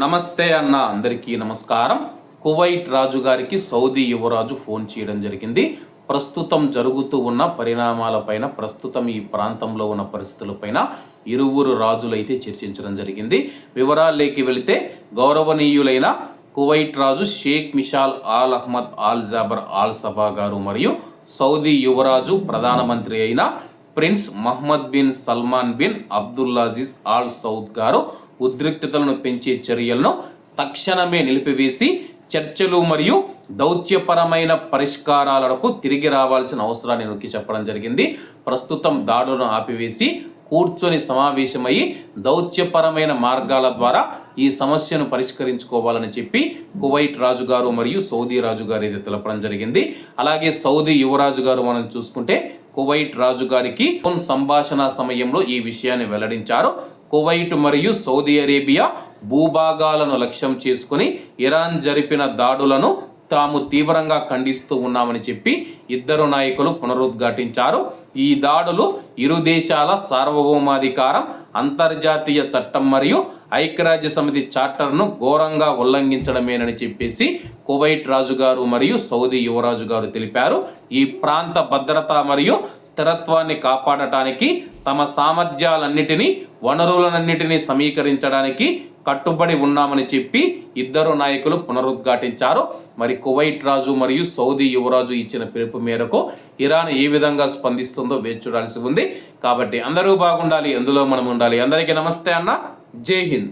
నమస్తే అన్న, అందరికీ నమస్కారం. కువైట్ రాజు గారికి సౌదీ యువరాజు ఫోన్ చేయడం జరిగింది. ప్రస్తుతం జరుగుతూ ఉన్న పరిణామాలపైన, ప్రస్తుతం ఈ ప్రాంతంలో ఉన్న పరిస్థితులపైన ఇరువురు రాజులైతే చర్చించడం జరిగింది. వివరాల్లోకి వెళితే, గౌరవనీయులైన కువైట్ రాజు Sheikh Mishal Al Ahmad Al Jaber Al Sabah గారు మరియు సౌదీ యువరాజు ప్రధానమంత్రి అయిన Prince Mohammed bin Salman bin Abdulaziz Al Saud గారు ఉద్రిక్తతలను పెంచే చర్యలను తక్షణమే నిలిపివేసి చర్చలు మరియు దౌత్యపరమైన పరిష్కారాలకు తిరిగి రావాల్సిన అవసరాన్ని నొక్కి చెప్పడం జరిగింది. ప్రస్తుతం దాడులను ఆపివేసి కూర్చొని సమావేశమయ్యి దౌత్యపరమైన మార్గాల ద్వారా ఈ సమస్యను పరిష్కరించుకోవాలని చెప్పి కువైట్ రాజు గారు మరియు సౌదీ రాజు గారు అయితే తెలపడం జరిగింది. అలాగే సౌదీ యువరాజు గారు మనం చూసుకుంటే కువైట్ రాజు గారికి ఫోన్ సంభాషణ సమయంలో ఈ విషయాన్ని వెల్లడించారు. కువైట్ మరియు సౌదీ అరేబియా భూభాగాలను లక్ష్యం చేసుకుని ఇరాన్ జరిపిన దాడులను తాము తీవ్రంగా ఖండిస్తూ ఉన్నామని చెప్పి ఇద్దరు నాయకులు పునరుద్ఘాటించారు. ఈ దాడులు ఇరు దేశాల సార్వభౌమాధికారం, అంతర్జాతీయ చట్టం మరియు ఐక్యరాజ్య సమితి చార్టర్ను ఘోరంగా ఉల్లంఘించడమేనని చెప్పేసి కువైట్ రాజు గారు మరియు సౌదీ యువరాజు గారు తెలిపారు. ఈ ప్రాంత భద్రత మరియు స్థిరత్వాన్ని కాపాడటానికి తమ సామర్థ్యాలన్నిటినీ, వనరులన్నిటినీ సమీకరించడానికి కట్టుబడి ఉన్నామని చెప్పి ఇద్దరు నాయకులు పునరుద్ఘాటించారు. మరి కువైట్ రాజు మరియు సౌదీ యువరాజు ఇచ్చిన పిలుపు మేరకు ఇరాన్ ఏ విధంగా స్పందిస్తుందో వేచి చూడాల్సి ఉంది. కాబట్టి అందరూ బాగుండాలి, అందులో మనం ఉండాలి. అందరికీ నమస్తే అన్న, జై హింద్.